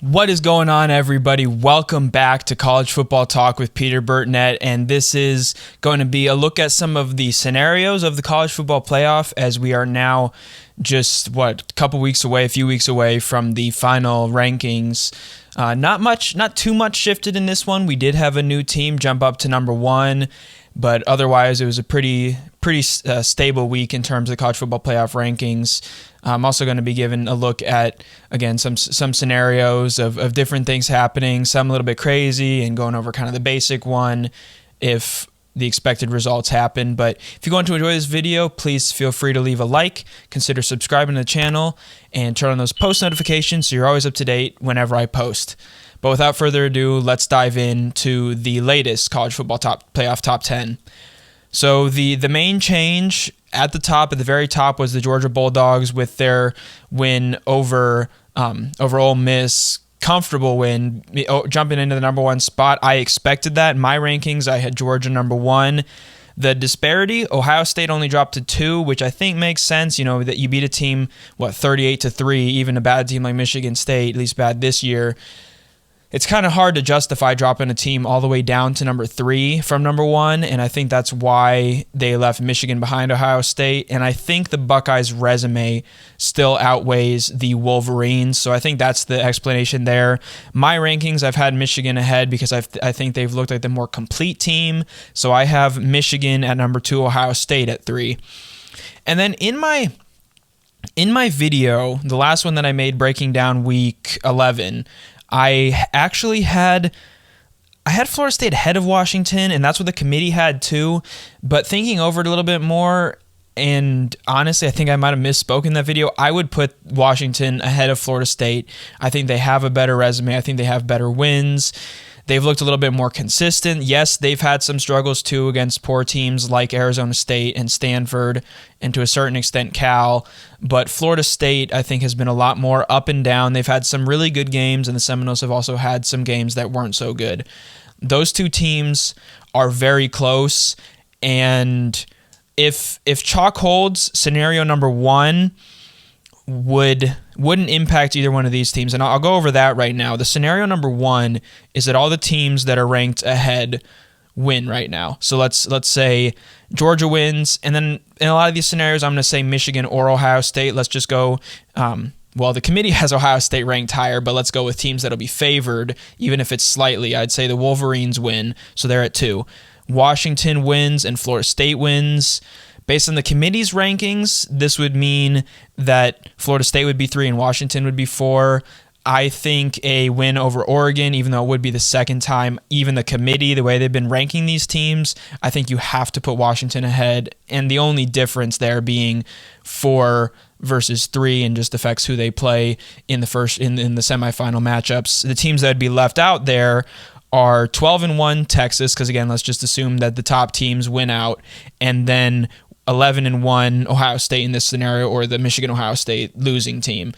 What is going on, everybody? Welcome back to College Football Talk with Peter Burtnett, and this is going to be a look at some of the scenarios of the college football playoff as we are now just, a few weeks away from the final rankings. Not too much shifted in this one. We did have a new team jump up to number one, but otherwise it was a pretty stable week in terms of college football playoff rankings. I'm also going to be giving a look at, again, some scenarios of different things happening, some a little bit crazy, and going over kind of the basic one if the expected results happen. But if you're going to enjoy this video, please feel free to leave a like, consider subscribing to the channel, and turn on those post notifications so you're always up to date whenever I post. But without further ado, let's dive into the latest college football playoff top 10. So the main change at the very top, was the Georgia Bulldogs with their win over Ole Miss. Comfortable win, jumping into the number one spot. I expected that. In my rankings, I had Georgia number one. The disparity, Ohio State only dropped to 2, which I think makes sense. That you beat a team, 38-3, even a bad team like Michigan State, at least bad this year. It's kind of hard to justify dropping a team all the way down to number 3 from number 1, and I think that's why they left Michigan behind Ohio State, and I think the Buckeyes' resume still outweighs the Wolverines, so I think that's the explanation there. My rankings, I've had Michigan ahead because I think they've looked like the more complete team, so I have Michigan at number 2, Ohio State at 3. And then in my video, the last one that I made breaking down week 11, I actually had Florida State ahead of Washington, and that's what the committee had too. But thinking over it a little bit more, and honestly, I think I might have misspoken in that video. I would put Washington ahead of Florida State. I think they have a better resume. I think they have better wins. They've looked a little bit more consistent. Yes, they've had some struggles too against poor teams like Arizona State and Stanford, and to a certain extent Cal. But Florida State, I think, has been a lot more up and down. They've had some really good games, and the Seminoles have also had some games that weren't so good. Those two teams are very close, and if chalk holds, scenario number 1 wouldn't impact either one of these teams, and I'll go over that right now. The scenario number 1 is that all the teams that are ranked ahead win right now. So let's say Georgia wins, and then in a lot of these scenarios, I'm going to say Michigan or Ohio State. Let's just go. The committee has Ohio State ranked higher, but let's go with teams that'll be favored, even if it's slightly. I'd say the Wolverines win, so they're at 2. Washington wins and Florida State wins. Based on the committee's rankings, this would mean that Florida State would be 3 and Washington would be 4. I think a win over Oregon, even though it would be the second time, even the committee, the way they've been ranking these teams, I think you have to put Washington ahead. And the only difference there being 4 versus 3 and just affects who they play in the semifinal matchups. The teams that would be left out there are 12-1 Texas, because again, let's just assume that the top teams win out, and then 11-1 Ohio State in this scenario, or the Michigan-Ohio State losing team.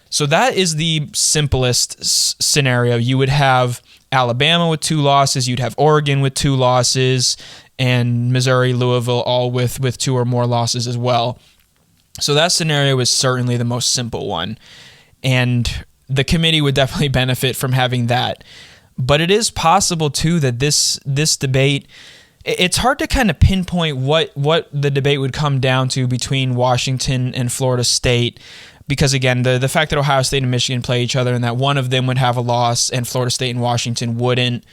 So that is the simplest scenario. You would have Alabama with 2 losses, you'd have Oregon with 2 losses, and Missouri, Louisville all with 2 or more losses as well. So that scenario is certainly the most simple one, and the committee would definitely benefit from having that. But it is possible too that this debate, it's hard to kind of pinpoint what the debate would come down to between Washington and Florida State, because again, the fact that Ohio State and Michigan play each other and that one of them would have a loss and Florida State and Washington wouldn't,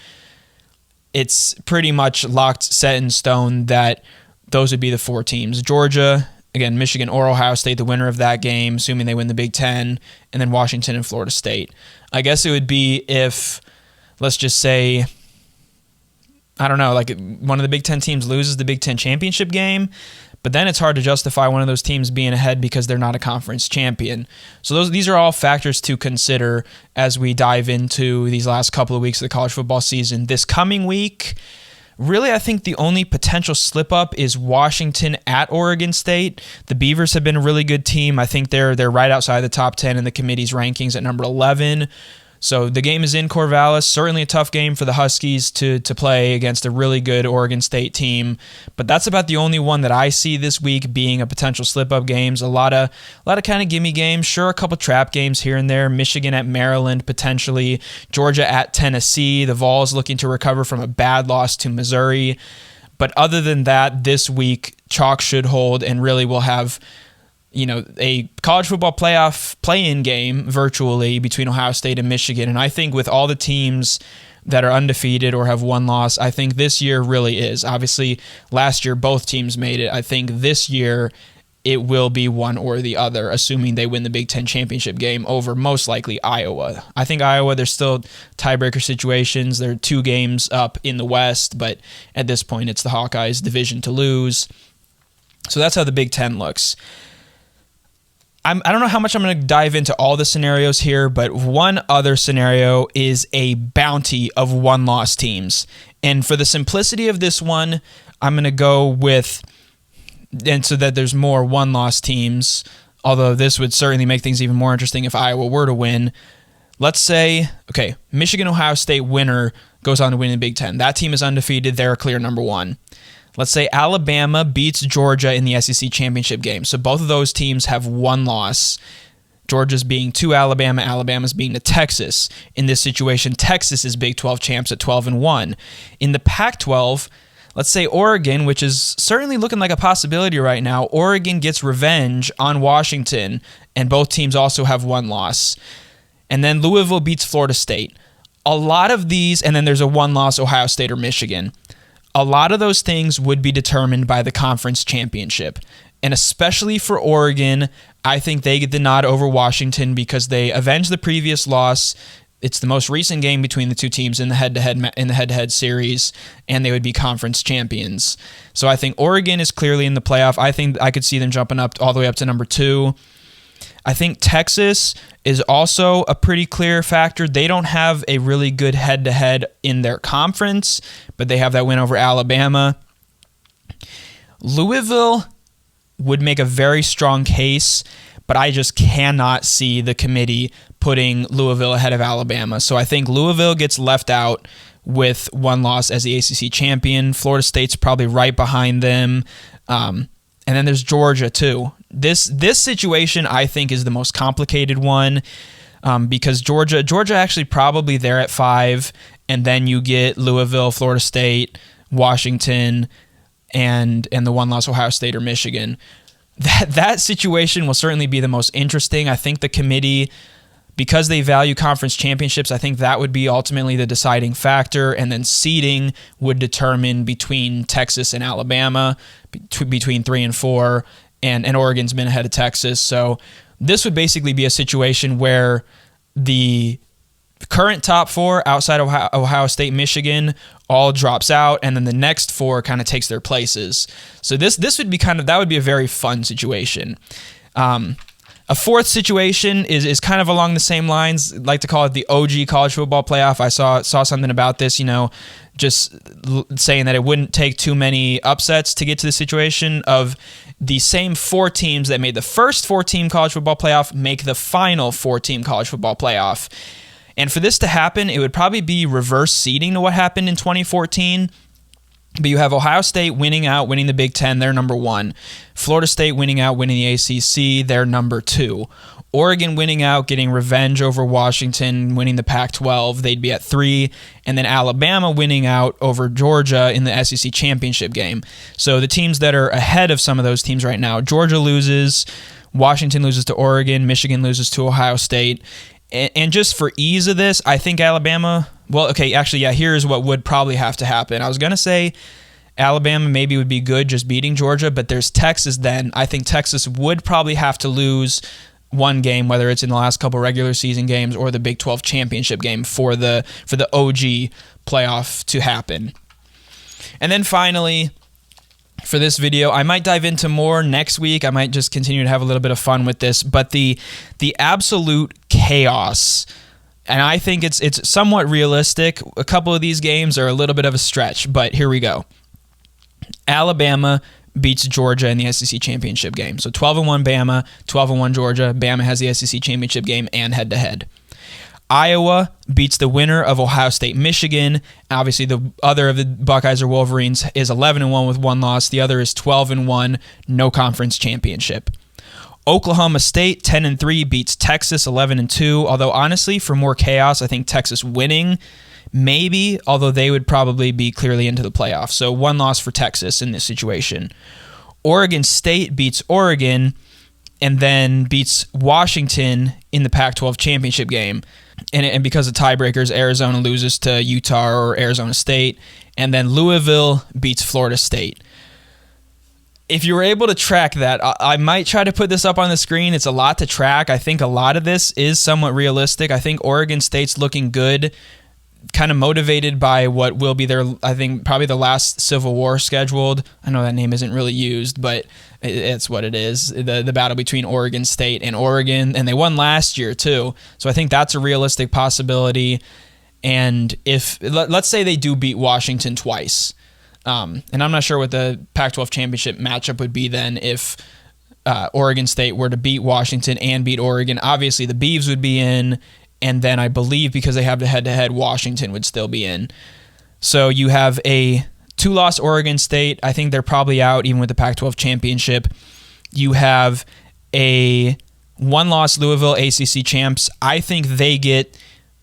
it's pretty much locked, set in stone that those would be the 4 teams. Georgia, again, Michigan or Ohio State, the winner of that game, assuming they win the Big Ten, and then Washington and Florida State. I guess it would be if, let's just say, I don't know, like one of the Big Ten teams loses the Big Ten championship game, but then it's hard to justify one of those teams being ahead because they're not a conference champion. So these are all factors to consider as we dive into these last couple of weeks of the college football season. This coming week, really, I think the only potential slip-up is Washington at Oregon State. The Beavers have been a really good team. I think they're right outside the top 10 in the committee's rankings at number 11. So the game is in Corvallis. Certainly a tough game for the Huskies to play against a really good Oregon State team. But that's about the only one that I see this week being a potential slip-up games. A lot of kind of gimme games. Sure, a couple trap games here and there. Michigan at Maryland, potentially. Georgia at Tennessee. The Vols looking to recover from a bad loss to Missouri. But other than that, this week, chalk should hold, and really we'll have a college football playoff play-in game virtually between Ohio State and Michigan. And I think with all the teams that are undefeated or have one loss, I think this year really is. Obviously, last year both teams made it. I think this year it will be one or the other, assuming they win the Big Ten championship game over most likely Iowa. I think Iowa, there's still tiebreaker situations. They're 2 games up in the West, but at this point it's the Hawkeyes' division to lose. So that's how the Big Ten looks. I don't know how much I'm going to dive into all the scenarios here, but one other scenario is a bounty of one-loss teams. And for the simplicity of this one, I'm going to go with, and so that there's more one-loss teams, although this would certainly make things even more interesting if Iowa were to win. Let's say, okay, Michigan-Ohio State winner goes on to win the Big Ten. That team is undefeated. They're a clear number 1. Let's say Alabama beats Georgia in the SEC championship game. So both of those teams have one loss. Georgia's being to Alabama, Alabama's being to Texas. In this situation, Texas is Big 12 champs at 12-1. In the Pac-12, let's say Oregon, which is certainly looking like a possibility right now, Oregon gets revenge on Washington, and both teams also have one loss. And then Louisville beats Florida State. A lot of these, and then there's a one-loss Ohio State or Michigan. A lot of those things would be determined by the conference championship. And especially for Oregon, I think they get the nod over Washington because they avenged the previous loss. It's the most recent game between the two teams in the head-to-head series, and they would be conference champions. So I think Oregon is clearly in the playoff. I think I could see them jumping up all the way up to number 2. I think Texas is also a pretty clear factor. They don't have a really good head-to-head in their conference, but they have that win over Alabama. Louisville would make a very strong case, but I just cannot see the committee putting Louisville ahead of Alabama. So I think Louisville gets left out with one loss as the ACC champion. Florida State's probably right behind them. And then there's Georgia too. This situation, I think, is the most complicated one because Georgia actually probably there at 5, and then you get Louisville, Florida State, Washington, and the one-loss Ohio State or Michigan. That situation will certainly be the most interesting. I think the committee, because they value conference championships, I think that would be ultimately the deciding factor, and then seeding would determine between Texas and Alabama, between 3 and 4, and Oregon's been ahead of Texas. So this would basically be a situation where the current top 4 outside of Ohio State, Michigan, all drops out, and then the next 4 kind of takes their places. So this would be that would be a very fun situation. A fourth situation is kind of along the same lines. I'd like to call it the OG college football playoff. I saw something about this, just saying that it wouldn't take too many upsets to get to the situation of the same 4 teams that made the first 4-team college football playoff make the final 4-team college football playoff. And for this to happen, it would probably be reverse seeding to what happened in 2014. But you have Ohio State winning the Big Ten, they're number 1. Florida State winning the ACC, they're number 2. Oregon winning out, getting revenge over Washington, winning the Pac-12, they'd be at 3. And then Alabama winning out over Georgia in the SEC championship game. So the teams that are ahead of some of those teams right now, Georgia loses, Washington loses to Oregon, Michigan loses to Ohio State. And just for ease of this, I think Alabama... Well, okay, actually, yeah, here's what would probably have to happen. I was going to say Alabama maybe would be good just beating Georgia, but there's Texas then. I think Texas would probably have to lose one game, whether it's in the last couple regular season games or the Big 12 championship game for the OG playoff to happen. And then finally, for this video, I might dive into more next week. I might just continue to have a little bit of fun with this, but the absolute chaos, and I think it's somewhat realistic. A couple of these games are a little bit of a stretch, but here we go. Alabama beats Georgia in the SEC championship game. So 12-1 Bama, 12-1 Georgia. Bama has the SEC championship game and head-to-head. Iowa beats the winner of Ohio State, Michigan. Obviously, the other of the Buckeyes or Wolverines is 11-1 with one loss. The other is 12-1, no conference championship. Oklahoma State, 10-3, beats Texas, 11-2. Although, honestly, for more chaos, I think Texas winning, maybe, although they would probably be clearly into the playoffs. So one loss for Texas in this situation. Oregon State beats Oregon and then beats Washington in the Pac-12 championship game. And because of tiebreakers, Arizona loses to Utah or Arizona State. And then Louisville beats Florida State. If you were able to track that, I might try to put this up on the screen. It's a lot to track. I think a lot of this is somewhat realistic. I think Oregon State's looking good, kind of motivated by what will be their, I think, probably the last Civil War scheduled. I know that name isn't really used, but it's what it is. The battle between Oregon State and Oregon, and they won last year too. So I think that's a realistic possibility. And if, let's say they do beat Washington twice, and I'm not sure what the Pac-12 championship matchup would be then if Oregon State were to beat Washington and beat Oregon. Obviously, the Beavs would be in, and then I believe because they have the head-to-head, Washington would still be in. So you have a 2-loss Oregon State. I think they're probably out even with the Pac-12 championship. You have a 1-loss Louisville ACC champs. I think they get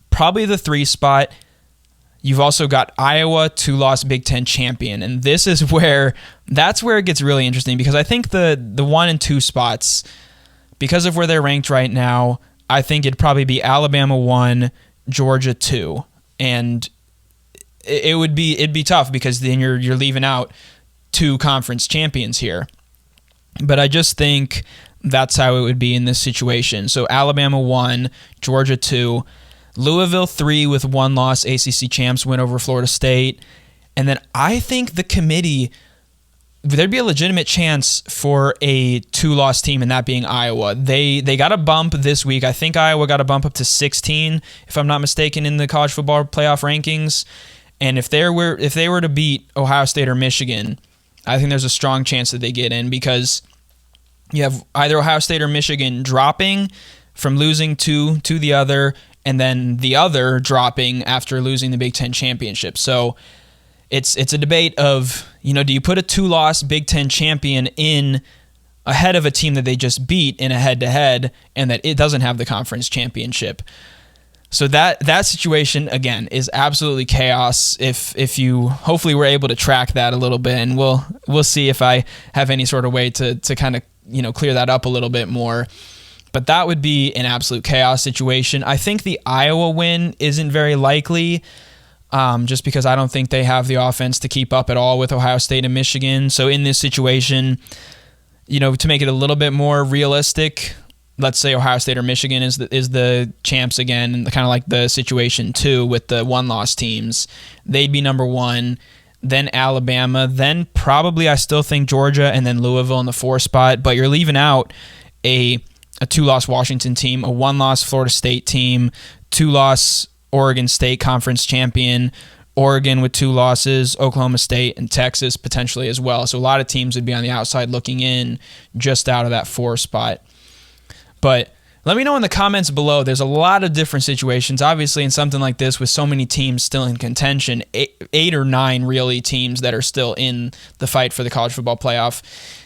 probably the 3 spot. You've also got Iowa, 2-loss Big Ten champion. And this is that's where it gets really interesting, because I think the 1 and 2 spots, because of where they're ranked right now, I think it'd probably be Alabama 1, Georgia 2. And it'd be tough because then you're leaving out 2 conference champions here. But I just think that's how it would be in this situation. So Alabama 1, Georgia 2, Louisville 3 with 1 loss, ACC champs win over Florida State. And then I think the committee, there'd be a legitimate chance for a 2-loss team, and that being Iowa. They got a bump this week. I think Iowa got a bump up to 16, if I'm not mistaken, in the college football playoff rankings. And if they were to beat Ohio State or Michigan, I think there's a strong chance that they get in, because you have either Ohio State or Michigan dropping from losing to the other, and then the other dropping after losing the Big Ten championship. So it's a debate of, do you put a 2-loss Big Ten champion in ahead of a team that they just beat in a head-to-head and that it doesn't have the conference championship? So that situation, again, is absolutely chaos. If you hopefully were able to track that a little bit, and we'll see if I have any sort of way to kind of clear that up a little bit more. But that would be an absolute chaos situation. I think the Iowa win isn't very likely, just because I don't think they have the offense to keep up at all with Ohio State and Michigan. So in this situation, to make it a little bit more realistic, let's say Ohio State or Michigan is the champs again, and kind of like the situation too with the 1-loss teams. They'd be number 1, then Alabama, then probably I still think Georgia, and then Louisville in the 4 spot. But you're leaving out a 2-loss Washington team, a 1-loss Florida State team, 2-loss Oregon State conference champion, Oregon with 2 losses, Oklahoma State, and Texas potentially as well. So a lot of teams would be on the outside looking in just out of that 4 spot. But let me know in the comments below. There's a lot of different situations. Obviously, in something like this with so many teams still in contention, 8 or 9 really teams that are still in the fight for the college football playoff.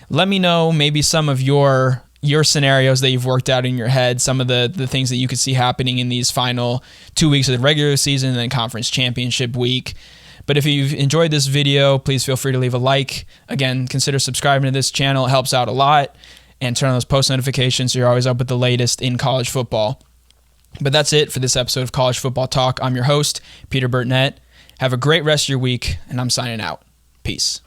Let me know maybe some of your scenarios that you've worked out in your head, some of the things that you could see happening in these final 2 weeks of the regular season and then conference championship week. But if you've enjoyed this video, please feel free to leave a like. Again, consider subscribing to this channel. It helps out a lot. And turn on those post notifications so you're always up with the latest in college football. But that's it for this episode of College Football Talk. I'm your host, Peter Burtnett. Have a great rest of your week, and I'm signing out. Peace.